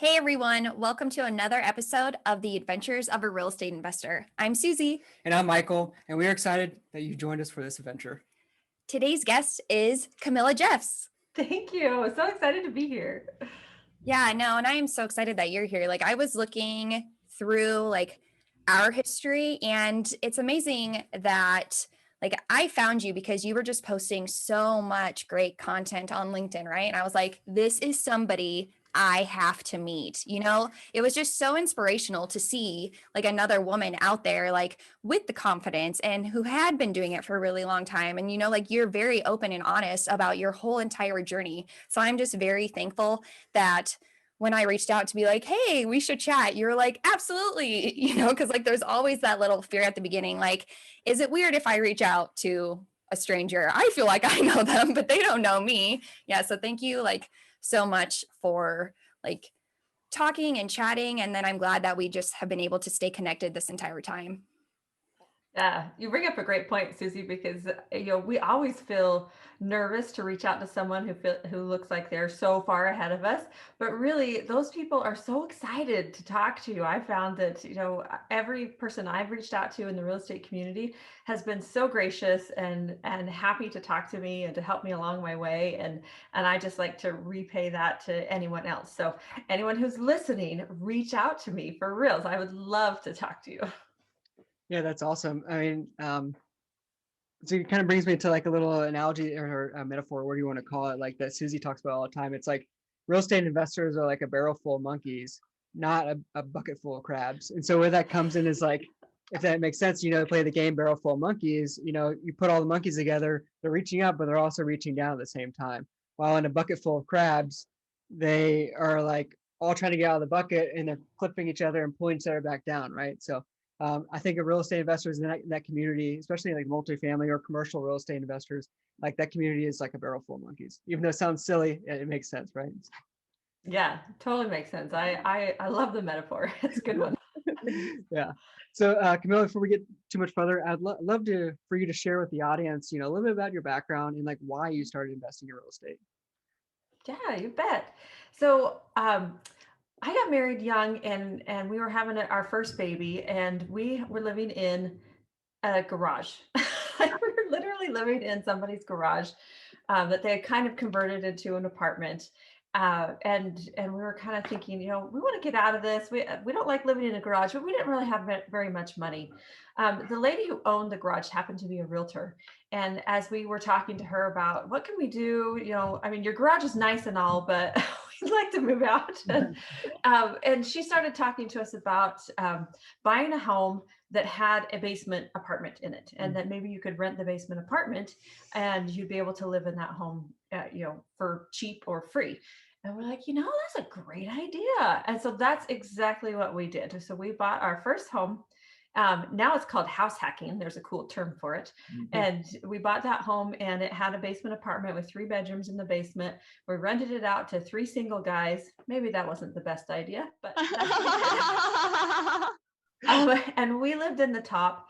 Hey everyone, welcome to another episode of The Adventures of a Real Estate Investor. I'm Susie. And I'm Michael, and we are excited that you joined us for this adventure. Today's guest is Camilla Jeffs. Thank you. So excited to be here. Yeah, no, and I am so excited that you're here. I was looking through our history, and it's amazing that I found you because you were just posting so much great content on LinkedIn, right? And I was like, this is somebody I have to meet. It was just so inspirational to see another woman out there with the confidence and who had been doing it for a really long time. And you're very open and honest about your whole entire journey. So I'm just very thankful that when I reached out to be like, hey, we should chat, you're like, absolutely, because there's always that little fear at the beginning. Is it weird if I reach out to a stranger? I feel like I know them, but they don't know me. Yeah. So thank you so much for talking and chatting. And then I'm glad that we just have been able to stay connected this entire time. Yeah, you bring up a great point, Susie, because we always feel nervous to reach out to someone who looks like they're so far ahead of us, but really those people are so excited to talk to you. I found that every person I've reached out to in the real estate community has been so gracious and happy to talk to me and to help me along my way, and I just like to repay that to anyone else. So anyone who's listening, reach out to me for reals. I would love to talk to you. Yeah, that's awesome. I mean, so it kind of brings me to a little analogy or a metaphor, what do you want to call it, that Susie talks about all the time. It's like real estate investors are like a barrel full of monkeys, not a bucket full of crabs. And so where that comes in is if that makes sense, play the game barrel full of monkeys, you put all the monkeys together, they're reaching up, but they're also reaching down at the same time. While in a bucket full of crabs, they are all trying to get out of the bucket and they're clipping each other and pulling each other back down, right? So I think of real estate investors in that community, especially multifamily or commercial real estate investors, that community is like a barrel full of monkeys. Even though it sounds silly, it makes sense, right? Yeah, totally makes sense. I love the metaphor. It's a good one. Yeah. So Camilla, before we get too much further, I'd love for you to share with the audience, a little bit about your background and why you started investing in real estate. Yeah, you bet. So I got married young, and we were having our first baby, and we were living in a garage. We were literally living in somebody's garage that they had kind of converted into an apartment. And we were kind of thinking, we want to get out of this. We don't like living in a garage, but we didn't really have very much money. The lady who owned the garage happened to be a realtor. And as we were talking to her about what can we do, I mean, your garage is nice and all, but we'd like to move out. And she started talking to us about buying a home that had a basement apartment in it, and that maybe you could rent the basement apartment and you'd be able to live in that home, for cheap or free. And we're like, that's a great idea. And so that's exactly what we did. So we bought our first home. Now it's called house hacking. There's a cool term for it. Mm-hmm. And we bought that home, and it had a basement apartment with 3 bedrooms in the basement. We rented it out to 3 single guys. Maybe that wasn't the best idea, but and we lived in the top.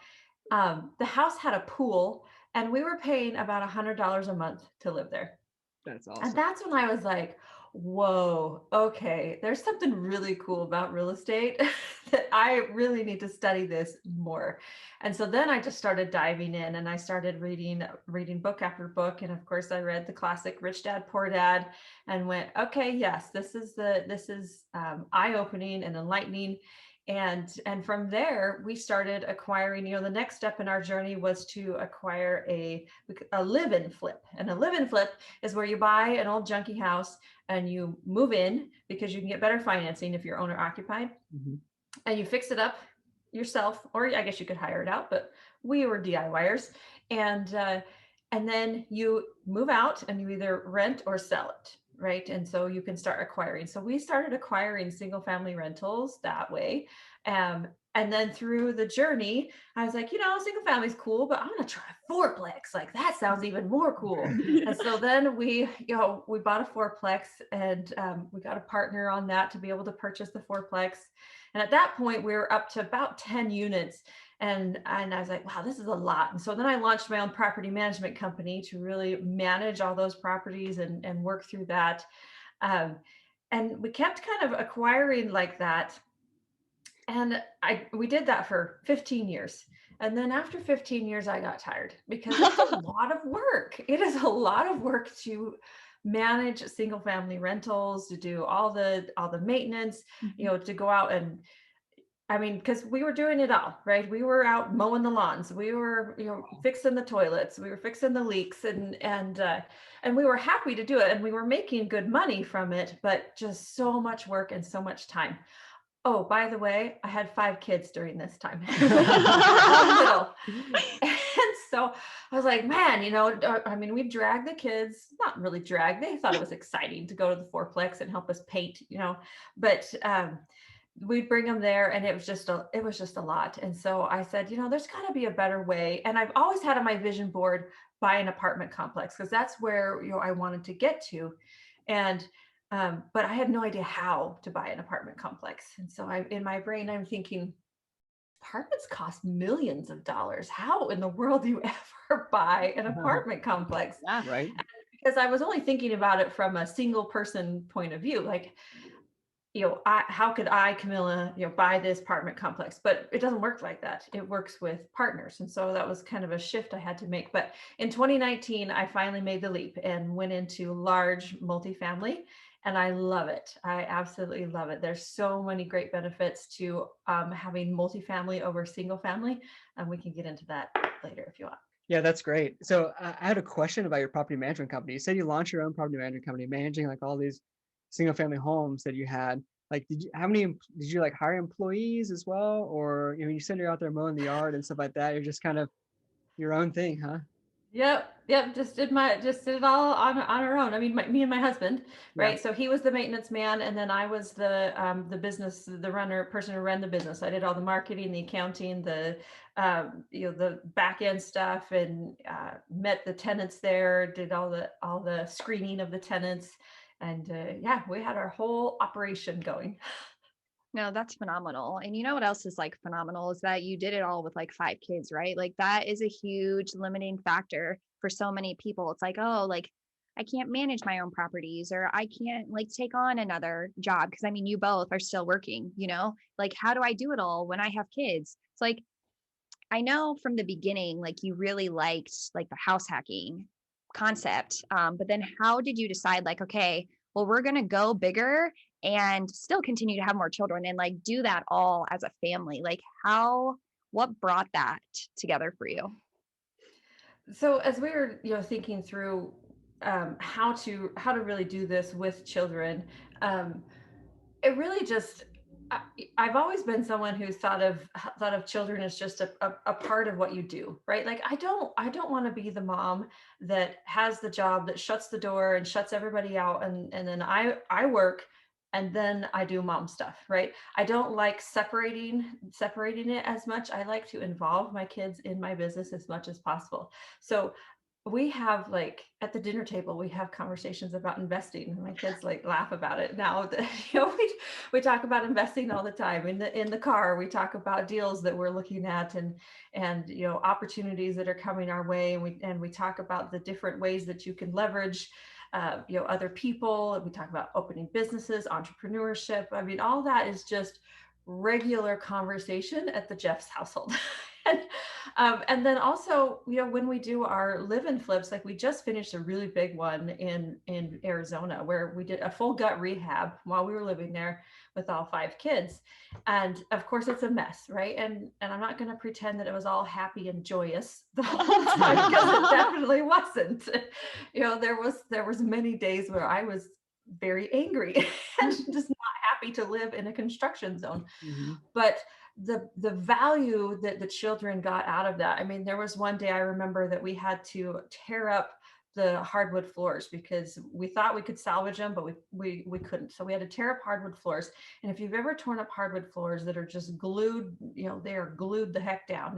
The house had a pool, and we were paying about $100 a month to live there. That's awesome. And that's when I was like, whoa, okay, there's something really cool about real estate that I really need to study this more. And so then I just started diving in, and I started reading book after book. And of course I read the classic Rich Dad, Poor Dad, and went, okay, yes, this is eye-opening and enlightening. And from there, we started acquiring, the next step in our journey was to acquire a live-in flip. And a live-in flip is where you buy an old junky house and you move in because you can get better financing if you're owner occupied. Mm-hmm. And you fix it up yourself, or I guess you could hire it out, but we were DIYers. And then you move out and you either rent or sell it. Right. And so you can start acquiring. So we started acquiring single family rentals that way. And then through the journey, I was like, single family is cool, but I'm going to try a fourplex. That sounds even more cool. And so then we bought a fourplex, and we got a partner on that to be able to purchase the fourplex. And at that point, we were up to about 10 units. And I was like, wow, this is a lot. And so then I launched my own property management company to really manage all those properties and work through that. And and we kept kind of acquiring like that. And we did that for 15 years. And then after 15 years, I got tired because it's a lot of work. It is a lot of work to manage single family rentals, to do all the maintenance, to go out and, I mean, because we were doing it all, right? We were out mowing the lawns, we were, fixing the toilets, we were fixing the leaks, and we were happy to do it, and we were making good money from it, but just so much work and so much time. Oh, by the way, I had 5 kids during this time. All little. And so I was like, man, I mean, we dragged the kids, not really drag. They thought it was exciting to go to the fourplex and help us paint, but we'd bring them there, and it was just a lot. And so I said, there's got to be a better way. And I've always had on my vision board, buy an apartment complex, because that's where I wanted to get to. And but I had no idea how to buy an apartment complex. And so in my brain, I'm thinking, apartments cost millions of dollars. How in the world do you ever buy an apartment complex? Yeah. Right. Because I was only thinking about it from a single person point of view. Like, how could I, Camilla, buy this apartment complex? But it doesn't work like that. It works with partners. And so that was kind of a shift I had to make. But in 2019, I finally made the leap and went into large multifamily. And I love it. I absolutely love it. There's so many great benefits to having multifamily over single family. And we can get into that later if you want. Yeah, that's great. So I had a question about your property management company. You said you launched your own property management company, managing like all these single family homes that you had. Like, did you like hire employees as well? Or, you said you're out there mowing the yard and stuff like that. You're just kind of your own thing, huh? Yep. Just did it all on our own. I mean, me and my husband, Yeah. right? So he was the maintenance man, and then I was the business, the person who ran the business. I did all the marketing, the accounting, the the back end stuff, and met the tenants there, did all the screening of the tenants, and yeah, we had our whole operation going. No, that's phenomenal. And you know what else is like phenomenal is that you did it all with like 5 kids, right? Like that is a huge limiting factor for so many people. It's like, oh, like I can't manage my own properties or I can't like take on another job. Cause I mean, you both are still working, like how do I do it all when I have kids? It's like, I know from the beginning, like you really liked like the house hacking concept. But then how did you decide like, okay, well, we're going to go bigger and still continue to have more children and like do that all as a family? Like what brought that together for you? So as we were, thinking through how to really do this with children, um, it really just I've always been someone who thought of children as just a part of what you do, right? Like I don't want to be the mom that has the job that shuts the door and shuts everybody out, and then I work and then I do mom stuff, right? I don't like separating it as much. I like to involve my kids in my business as much as possible. So we have, like, at the dinner table, we have conversations about investing, and my kids like laugh about it now. We talk about investing all the time. In the car, we talk about deals that we're looking at, and opportunities that are coming our way, and we talk about the different ways that you can leverage other people. We talk about opening businesses, entrepreneurship. I mean, all that is just regular conversation at the Jeffs household. and, and then also, when we do our live-in flips, like we just finished a really big one in Arizona, where we did a full gut rehab while we were living there with all 5 kids. And of course it's a mess, right? And I'm not going to pretend that it was all happy and joyous the whole time, because it definitely wasn't. There was many days where I was very angry and just not happy to live in a construction zone. Mm-hmm. But the value that the children got out of that, I mean, there was one day I remember that we had to tear up the hardwood floors because we thought we could salvage them, but we couldn't. So we had to tear up hardwood floors. And if you've ever torn up hardwood floors that are just glued, they are glued the heck down.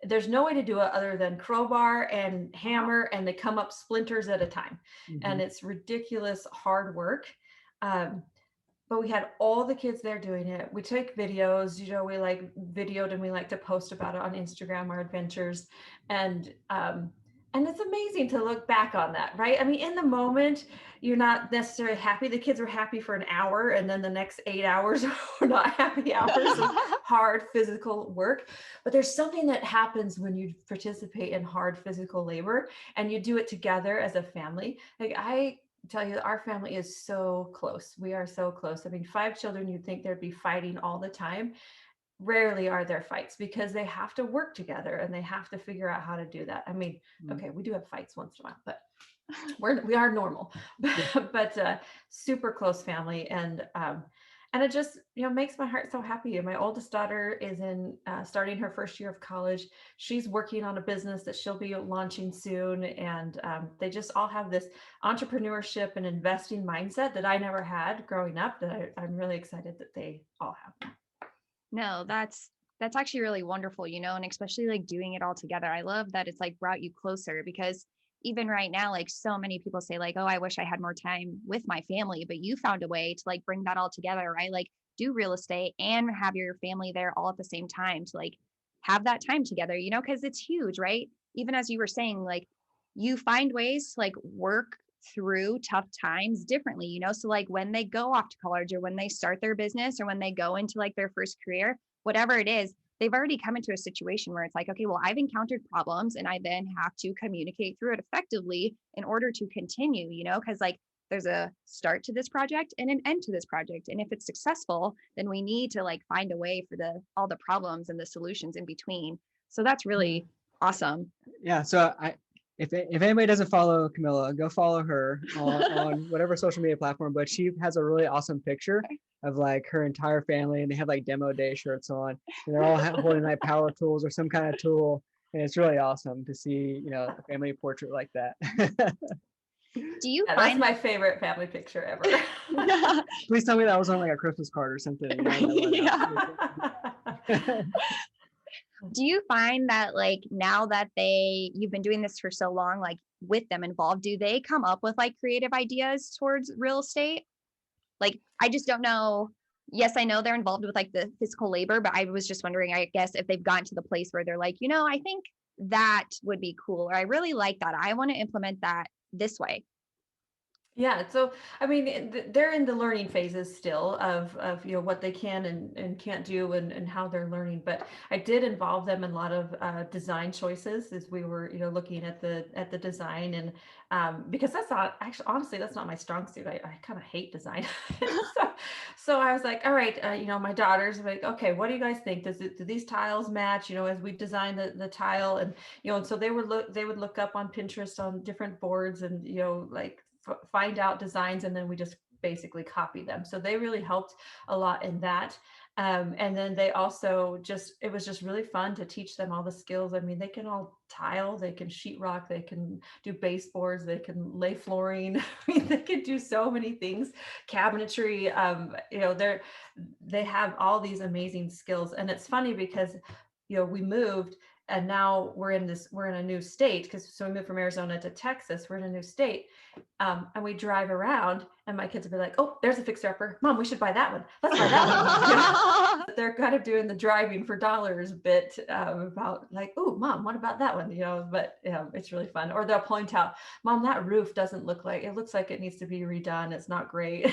There's no way to do it other than crowbar and hammer, and they come up splinters at a time. Mm-hmm. And it's ridiculous hard work. But we had all the kids there doing it. We take videos, we like videoed, and we like to post about it on Instagram, our adventures. And And it's amazing to look back on that, right? I mean, in the moment, you're not necessarily happy. The kids were happy for an hour, and then the next 8 hours were not happy hours of hard physical work. But there's something that happens when you participate in hard physical labor and you do it together as a family. Like I tell you, our family is so close. We are so close. I mean, 5 children, you'd think there'd be fighting all the time. Rarely are there fights because they have to work together and they have to figure out how to do that. I mean, okay, we do have fights once in a while, but we are normal. But super close family, and it just makes my heart so happy. And my oldest daughter is in starting her first year of college. She's working on a business that she'll be launching soon, and they just all have this entrepreneurship and investing mindset that I never had growing up. That I'm really excited that they all have. No, that's actually really wonderful, and especially like doing it all together. I love that it's like brought you closer, because even right now, like so many people say like, oh, I wish I had more time with my family, but you found a way to like bring that all together, right? Like do real estate and have your family there all at the same time to like have that time together, because it's huge, right? Even as you were saying, like you find ways to like work through tough times differently, so like when they go off to college or when they start their business or when they go into like their first career, whatever it is, they've already come into a situation where it's like, okay, well, I've encountered problems and I then have to communicate through it effectively in order to continue, because like there's a start to this project and an end to this project, and if it's successful, then we need to like find a way for the all the problems and the solutions in between. So that's really awesome. Yeah, so if anybody doesn't follow Camilla, go follow her on whatever social media platform. But she has a really awesome picture of like her entire family, and they have like demo day shirts on, and they're all holding like power tools or some kind of tool, and it's really awesome to see a family portrait like that. Do you Yeah, that's my favorite family picture ever? Please tell me that was on like a Christmas card or something. Do you find that like now that you've been doing this for so long, like with them involved, do they come up with like creative ideas towards real estate? Like, I just don't know. Yes, I know they're involved with like the physical labor, but I was just wondering, I guess, if they've gotten to the place where they're like, I think that would be cool, or I really like that. I want to implement that this way. Yeah, so I mean, they're in the learning phases still of what they can and can't do, and how they're learning. But I did involve them in a lot of design choices as we were looking at the design, and because that's not actually, honestly, that's not my strong suit. I kind of hate design. So I was like, all right, my daughters were like, okay, what do you guys think? Do these tiles match? As we design the tile, and and so they would look up on Pinterest on different boards, and like find out designs, and then we just basically copy them. So they really helped a lot in that. And then they also it was just really fun to teach them all the skills. I mean, they can all tile, they can sheetrock, they can do baseboards, they can lay flooring. I mean, they can do so many things, cabinetry. They have all these amazing skills. And it's funny because we moved, and now we're in a new state, so we moved from Arizona to Texas. We're in a new state, and we drive around, and my kids will be like, "Oh, there's a fixer upper, Mom. We should buy that one. Let's buy that one." They're kind of doing the driving for dollars bit, about like, "Oh, Mom, what about that one?" But it's really fun. Or they'll point out, "Mom, that roof doesn't looks like it needs to be redone. It's not great."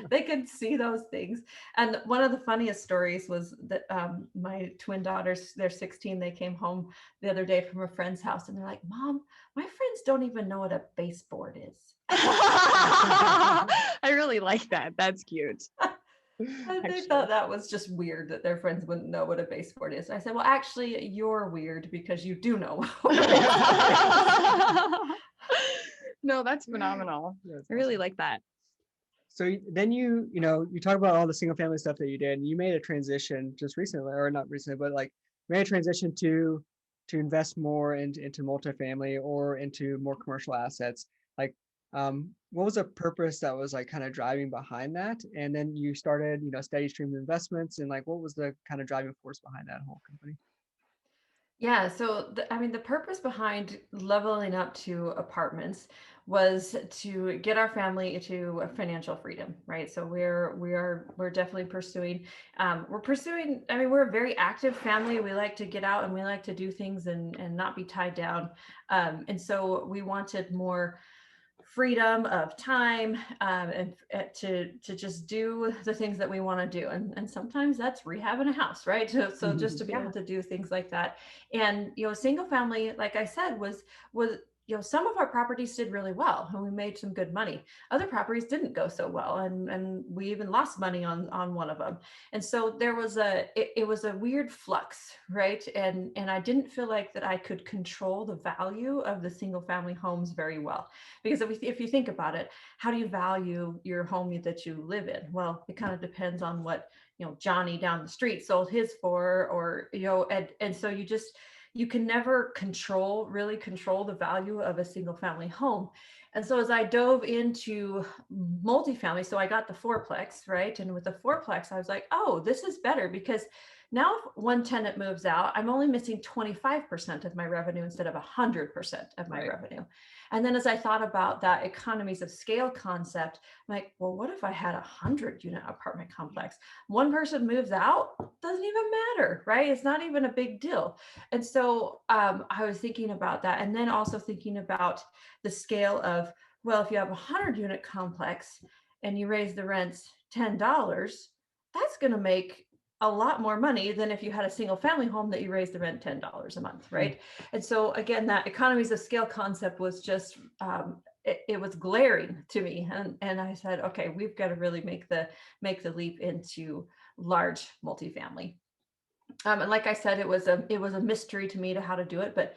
They can see those things. And one of the funniest stories was that my twin daughters, they're 16, they came home the other day from a friend's house, and they're like, "Mom, my friends don't even know what a baseboard is." I really like that. That's cute. They thought that was just weird that their friends wouldn't know what a baseboard is. I said, well, actually, you're weird because you do know what a baseboard is. No, that's phenomenal. I really like that. So then you talk about all the single family stuff that you did, and you made a transition just recently, or not recently, but like made a transition to invest more into multifamily or into more commercial assets. Like, what was the purpose that was like kind of driving behind that? And then you started, steady stream investments, and like, what was the kind of driving force behind that whole company? Yeah, so I mean, the purpose behind leveling up to apartments was to get our family to a financial freedom, right? So we're definitely pursuing, we're pursuing. I mean, we're a very active family. We like to get out and we like to do things and not be tied down. And so we wanted more freedom of time, and to just do the things that we want to do, and sometimes that's rehabbing a house, right? So just Mhm. to be able Yeah. to do things like that. And single family, like I said, was some of our properties did really well and we made some good money. Other properties didn't go so well, and we even lost money on one of them. And so there was it was a weird flux, right? And I didn't feel like that I could control the value of the single family homes very well, because if you think about it, how do you value your home that you live in? Well, it kind of depends on what Johnny down the street sold his for, or and so you can never really control the value of a single family home. And so as I dove into multifamily, so I got the fourplex, right? And with the fourplex, I was like, oh, this is better, because now if one tenant moves out, I'm only missing 25% of my revenue instead of 100% of my Right. revenue. And then as I thought about that economies of scale concept, I'm like, well, what if I had 100-unit apartment complex? One person moves out, doesn't even matter, right? It's not even a big deal. And so I was thinking about that. And then also thinking about the scale of, well, if you have a 100-unit complex and you raise the rents $10, that's going to make a lot more money than if you had a single family home that you raised the rent $10 a month, right? And so again, that economies of scale concept was just it was glaring to me, and I said, okay, we've got to really make the leap into large multifamily. And like I said, it was a mystery to me to how to do it, but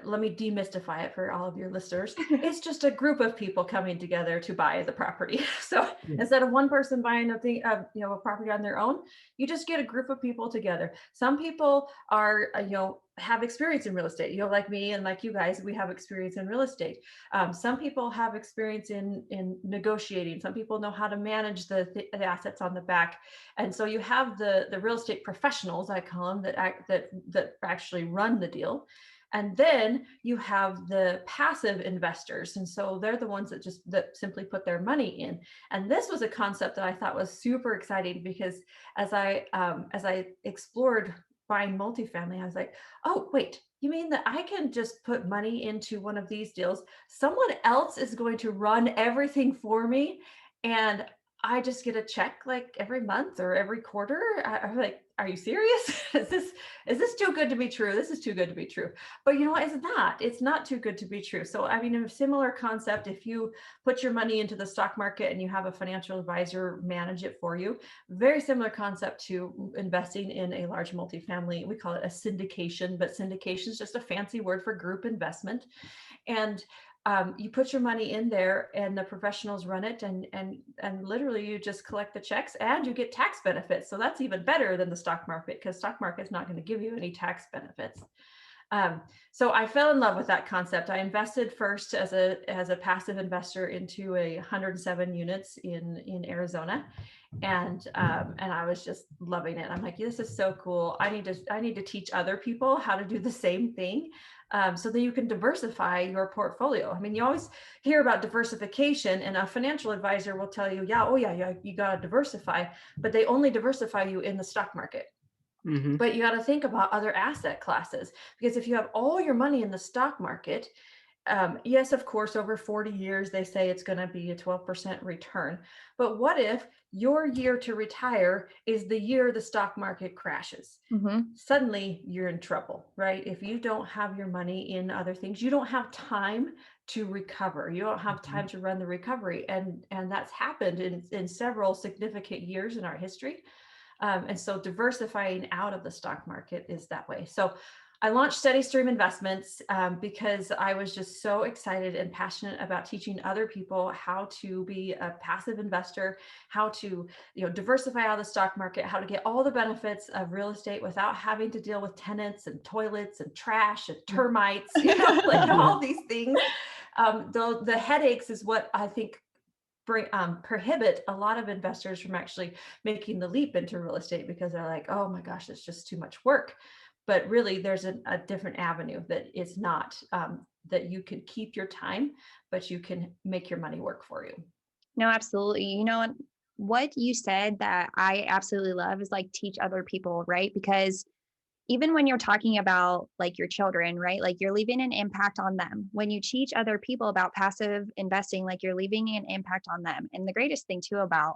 let me demystify it for all of your listeners. It's just a group of people coming together to buy the property. So Yeah. instead of one person buying a property on their own, you just get a group of people together. Some people are have experience in real estate, like me and like you guys, we have experience in real estate. Some people have experience in negotiating. Some people know how to manage the assets on the back. And so you have the real estate professionals, I call them, that actually run the deal. And then you have the passive investors. And so they're the ones that simply put their money in. And this was a concept that I thought was super exciting, because as I explored buying multifamily, I was like, oh, wait, you mean that I can just put money into one of these deals? Someone else is going to run everything for me, and I just get a check like every month or every quarter. I'm like, are you serious? Is this too good to be true? This is too good to be true. But you know what? It's not. It's not too good to be true. So I mean, a similar concept, if you put your money into the stock market and you have a financial advisor manage it for you, very similar concept to investing in a large multifamily. We call it a syndication, but syndication is just a fancy word for group investment. And you put your money in there and the professionals run it, and literally you just collect the checks and you get tax benefits. So that's even better than the stock market, because stock market is not going to give you any tax benefits. So I fell in love with that concept. I invested first as a passive investor into 107 units in Arizona, and I was just loving it. I'm like, this is so cool. I need to teach other people how to do the same thing, so that you can diversify your portfolio. I mean, you always hear about diversification, and a financial advisor will tell you, yeah, oh yeah, you got to diversify, but they only diversify you in the stock market. Hmm. But you got to think about other asset classes, because if you have all your money in the stock market, yes, of course, over 40 years, they say it's going to be a 12% return. But what if your year to retire is the year the stock market crashes? Hmm. Suddenly you're in trouble, right? If you don't have your money in other things, you don't have time to recover. You don't have time to run the recovery. And that's happened in several significant years in our history. And so diversifying out of the stock market is that way. So I launched Steady Stream Investments because I was just so excited and passionate about teaching other people how to be a passive investor, how to diversify out of the stock market, how to get all the benefits of real estate without having to deal with tenants and toilets and trash and termites, like Yeah. all these things. The headaches is what I think prohibit a lot of investors from actually making the leap into real estate, because they're like, oh my gosh, it's just too much work. but really there's a different avenue that is not, that you can keep your time, but you can make your money work for you. No, absolutely. What you said that I absolutely love is like teach other people, right? Because even when you're talking about like your children, right? Like you're leaving an impact on them. When you teach other people about passive investing, like you're leaving an impact on them. And the greatest thing too about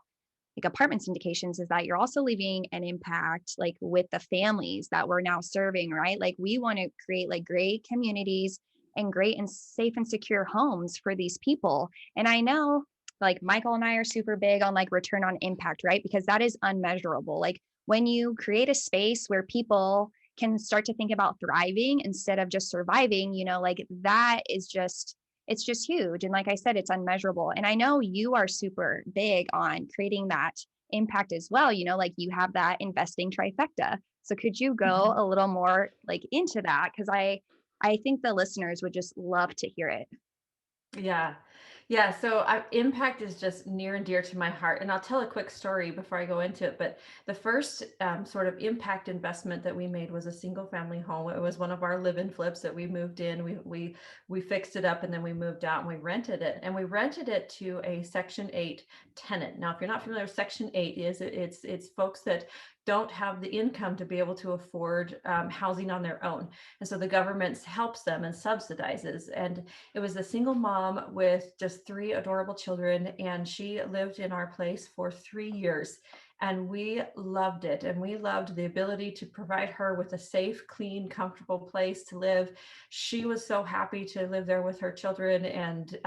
like apartment syndications is that you're also leaving an impact like with the families that we're now serving, right? Like we want to create like great communities and great and safe and secure homes for these people. And I know like Michael and I are super big on like return on impact, right? Because that is unmeasurable. Like when you create a space where people can start to think about thriving instead of just surviving, like that is just, it's just huge. And like I said, it's unmeasurable. And I know you are super big on creating that impact as well. Like you have that investing trifecta. So could you go a little more like into that? Because I think the listeners would just love to hear it. Yeah. Yeah. So impact is just near and dear to my heart. And I'll tell a quick story before I go into it. But the first sort of impact investment that we made was a single family home. It was one of our live-in flips that we moved in. We fixed it up and then we moved out and we rented it. And we rented it to a Section 8 tenant. Now, if you're not familiar with Section 8 is, it's folks that don't have the income to be able to afford housing on their own. And so the government helps them and subsidizes. And it was a single mom with just 3 adorable children, and she lived in our place for 3 years. And we loved it. And we loved the ability to provide her with a safe, clean, comfortable place to live. She was so happy to live there with her children. And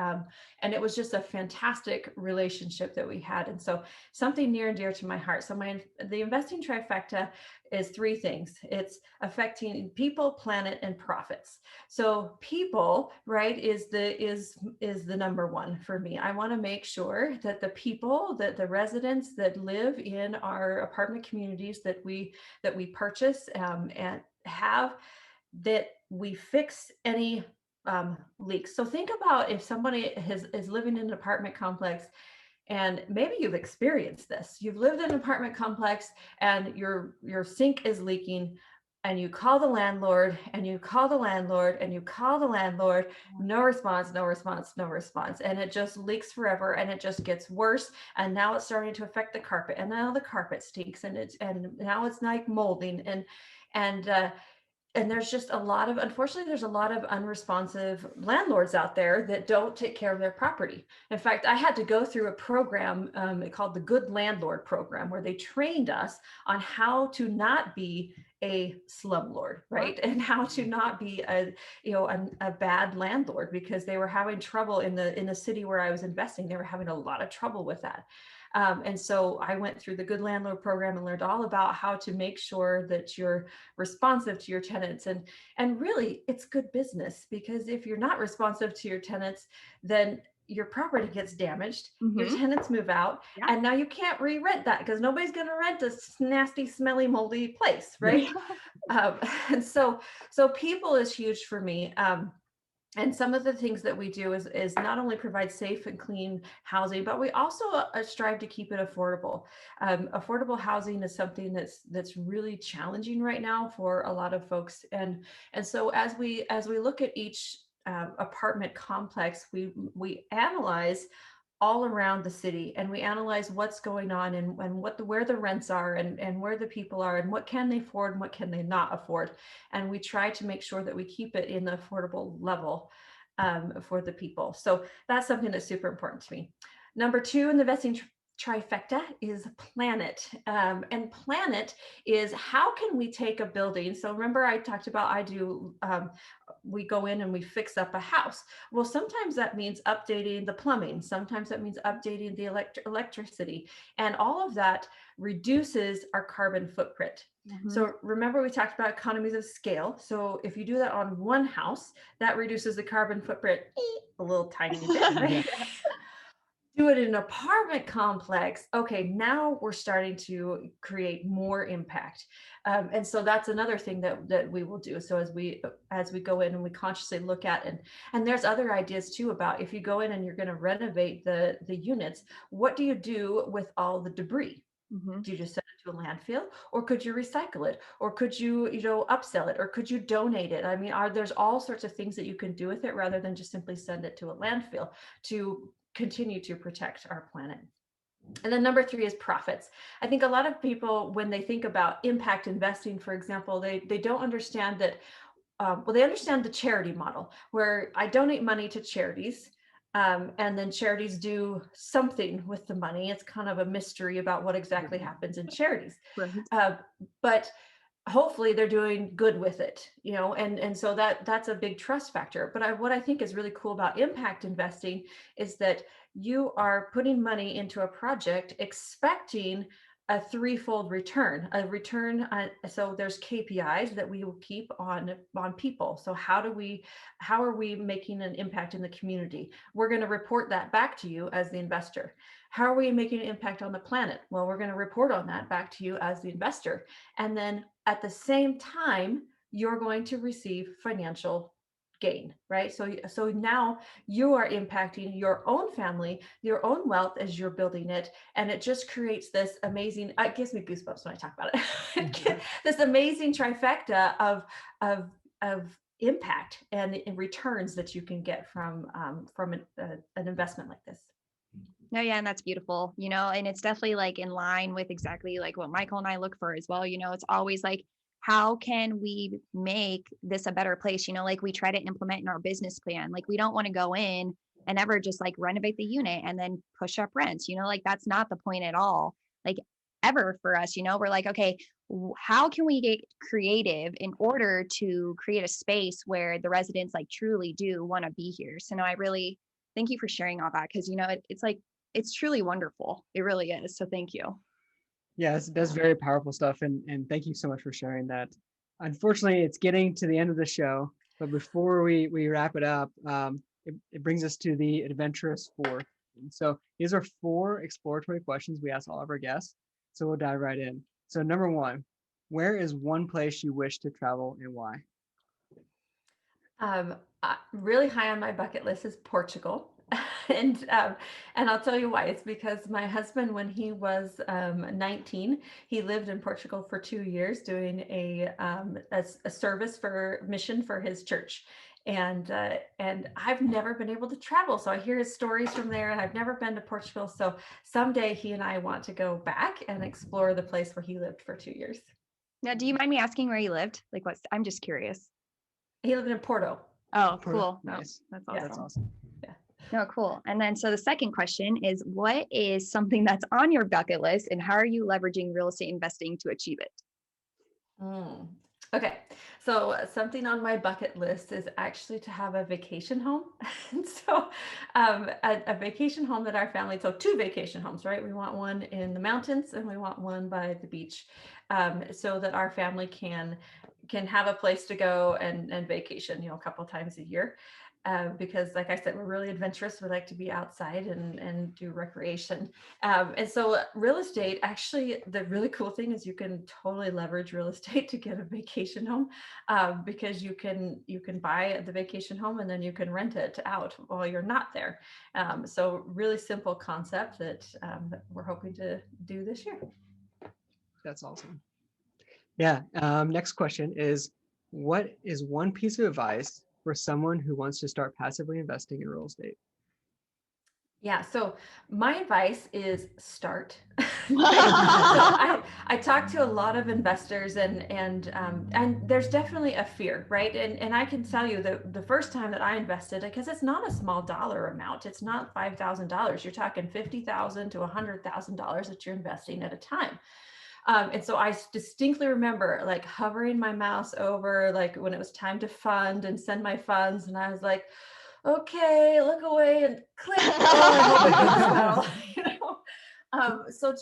it was just a fantastic relationship that we had. And so something near and dear to my heart. So the investing trifecta is 3 things. It's affecting people, planet, and profits. So people, right, is the number one for me. I want to make sure that the people, that the residents that live in our apartment communities that we purchase and have, that we fix any leaks. So think about if somebody is living in an apartment complex, and maybe you've experienced this. You've lived in an apartment complex and your sink is leaking, and you call the landlord and you call the landlord and you call the landlord, no response, no response, no response. And it just leaks forever and it just gets worse. And now it's starting to affect the carpet, and now the carpet stinks, and now it's like molding, and there's just unfortunately, there's a lot of unresponsive landlords out there that don't take care of their property. In fact, I had to go through a program called the Good Landlord Program, where they trained us on how to not be a slumlord, right? And how to not be a bad landlord, because they were having trouble in the city where I was investing. They were having a lot of trouble with that. And so I went through the Good Landlord Program and learned all about how to make sure that you're responsive to your tenants. And really, it's good business, because if you're not responsive to your tenants, then your property gets damaged, your tenants move out, and now you can't re-rent that, because nobody's going to rent a nasty, smelly, moldy place, right? And so people is huge for me. And some of the things that we do is not only provide safe and clean housing, but we also strive to keep it affordable. Affordable housing is something that's really challenging right now for a lot of folks. And so as we look at each apartment complex, we analyze all around the city, and we analyze what's going on, and where the rents are, and where the people are, and what can they afford and what can they not afford. And we try to make sure that we keep it in the affordable level for the people. So that's something that's super important to me. Number 2 in the investing trifecta is planet. And planet is, how can we take a building? So remember I talked about we go in and we fix up a house. Well, sometimes that means updating the plumbing. Sometimes that means updating the electricity. And all of that reduces our carbon footprint. So remember we talked about economies of scale. So if you do that on one house, that reduces the carbon footprint a little tiny bit, right? Do it in an apartment complex. Okay, now we're starting to create more impact. And so that's another thing that we will do. So as we go in and we consciously look at, and there's other ideas too about, if you go in and you're going to renovate the units, what do you do with all the debris? Do you just send it to a landfill, or could you recycle it, or could you, upsell it, or could you donate it? I mean, there's all sorts of things that you can do with it rather than just simply send it to a landfill to continue to protect our planet. And then number 3 is profits. I think a lot of people, when they think about impact investing, for example, they don't understand that. Well, they understand the charity model where I donate money to charities, and then charities do something with the money. It's kind of a mystery about what exactly happens in charities. Right. But hopefully they're doing good with it, and so that's a big trust factor. But what I think is really cool about impact investing is that you are putting money into a project expecting a threefold return, so there's KPIs that we will keep on people. So how are we making an impact in the community? We're going to report that back to you as the investor. How are we making an impact on the planet? Well, we're going to report on that back to you as the investor. And then at the same time, you're going to receive financial gain, right? So now you are impacting your own family, your own wealth as you're building it. And it just creates this amazing, it gives me goosebumps when I talk about it. This amazing trifecta of impact and returns that you can get from an investment like this. No, yeah, and that's beautiful, and it's definitely like in line with exactly like what Michael and I look for as well. It's always like, how can we make this a better place? Like we try to implement in our business plan. Like we don't want to go in and ever just like renovate the unit and then push up rents, like that's not the point at all. Like ever for us, we're like, okay, how can we get creative in order to create a space where the residents like truly do want to be here? So no, I really thank you for sharing all that, because it's like, it's truly wonderful. It really is. So thank you. Yeah, that's very powerful stuff. And thank you so much for sharing that. Unfortunately, it's getting to the end of the show, but before we wrap it up, it brings us to the Adventurous 4. And so these are 4 exploratory questions we ask all of our guests. So we'll dive right in. So number 1, where is one place you wish to travel and why? Really high on my bucket list is Portugal. and I'll tell you why. It's because my husband, when he was 19, he lived in Portugal for 2 years doing a service for mission for his church. And I've never been able to travel. So I hear his stories from there, and I've never been to Portugal. So someday he and I want to go back and explore the place where he lived for 2 years. Now, do you mind me asking where you lived? Like I'm just curious. He lived in Porto. Oh, cool. Nice. No, that's awesome. Yeah, that's awesome. Yeah. No, cool. And then, so the second question is, what is something that's on your bucket list and how are you leveraging real estate investing to achieve it? Okay. So something on my bucket list is actually to have a vacation home. And so a vacation home that our family, so 2 vacation homes, right? We want one in the mountains and we want one by the beach, so that our family can have a place to go and vacation, a couple times a year. Because like I said, we're really adventurous. We like to be outside and do recreation. And so real estate, actually, the really cool thing is you can totally leverage real estate to get a vacation home, because you can buy the vacation home and then you can rent it out while you're not there. So really simple concept that we're hoping to do this year. That's awesome. Yeah. Next question is, what is one piece of advice for someone who wants to start passively investing in real estate? Yeah. So my advice is start. So I talk to a lot of investors and there's definitely a fear, right? And I can tell you that the first time that I invested, because it's not a small dollar amount, it's not $5,000. You're talking $50,000 to $100,000 that you're investing at a time. And so I distinctly remember like hovering my mouse over like when it was time to fund and send my funds, and I was like, okay, look away and click. Oh, I hope it goes well. So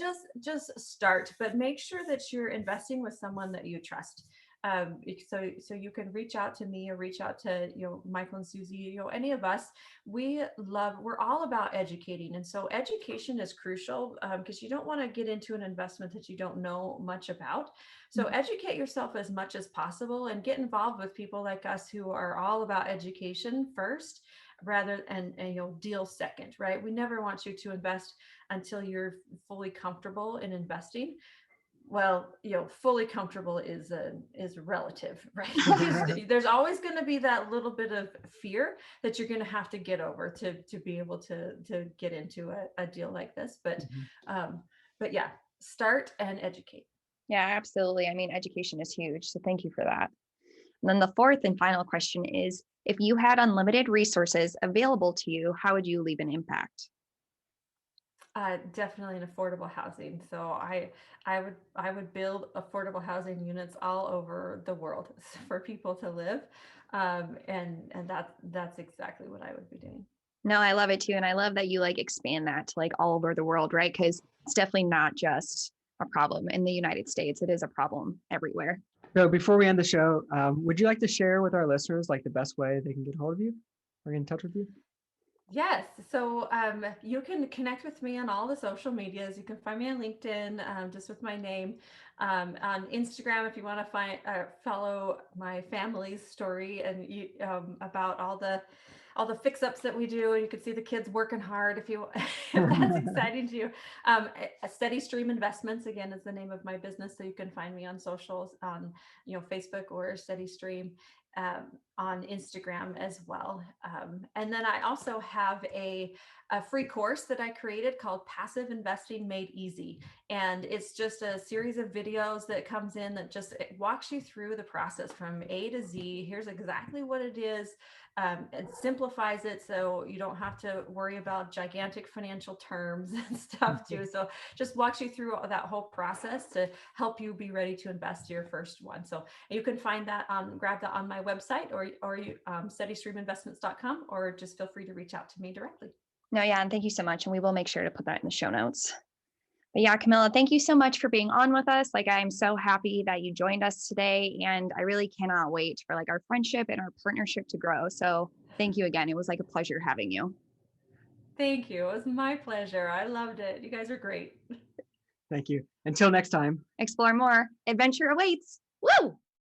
just start, but make sure that you're investing with someone that you trust. So you can reach out to me or reach out to Michael and Susie, any of us. We're all about educating, and so education is crucial, because you don't want to get into an investment that you don't know much about. So educate yourself as much as possible and get involved with people like us who are all about education first, rather and deal second, right? We never want you to invest until you're fully comfortable in investing. well, fully comfortable is relative, right? Because there's always going to be that little bit of fear that you're going to have to get over to be able to get into a deal like this. But yeah, start and educate. Yeah, absolutely. I mean, education is huge. So thank you for that. And then the fourth and final question is, if you had unlimited resources available to you, how would you leave an impact? Definitely in affordable housing. So I would build affordable housing units all over the world for people to live, and that's exactly what I would be doing. No, I love it too. And I love that you like expand that to like all over the world, right? Because it's definitely not just a problem in the United States. It is a problem everywhere. So before we end the show, would you like to share with our listeners like the best way they can get a hold of you or get in touch with you? Yes. So you can connect with me on all the social medias. You can find me on LinkedIn, just with my name. On Instagram, if you want to follow my family's story and about all the fix-ups that we do, and you can see the kids working hard if that's exciting to you. A Steady Stream Investments, again, is the name of my business. So you can find me on socials on Facebook or Steady Stream. On Instagram as well. And then I also have a free course that I created called Passive Investing Made Easy. And it's just a series of videos that comes in that just walks you through the process from A to Z. Here's exactly what it is. And simplifies it so you don't have to worry about gigantic financial terms and stuff too. So just walks you through that whole process to help you be ready to invest your first one. So you can find that grab that on my website or steadystreaminvestments.com, or just feel free to reach out to me directly. No, yeah. And thank you so much. And we will make sure to put that in the show notes. But yeah, Camilla, thank you so much for being on with us. Like, I'm so happy that you joined us today. And I really cannot wait for like our friendship and our partnership to grow. So thank you again. It was like a pleasure having you. Thank you. It was my pleasure. I loved it. You guys are great. Thank you. Until next time. Explore more. Adventure awaits. Woo!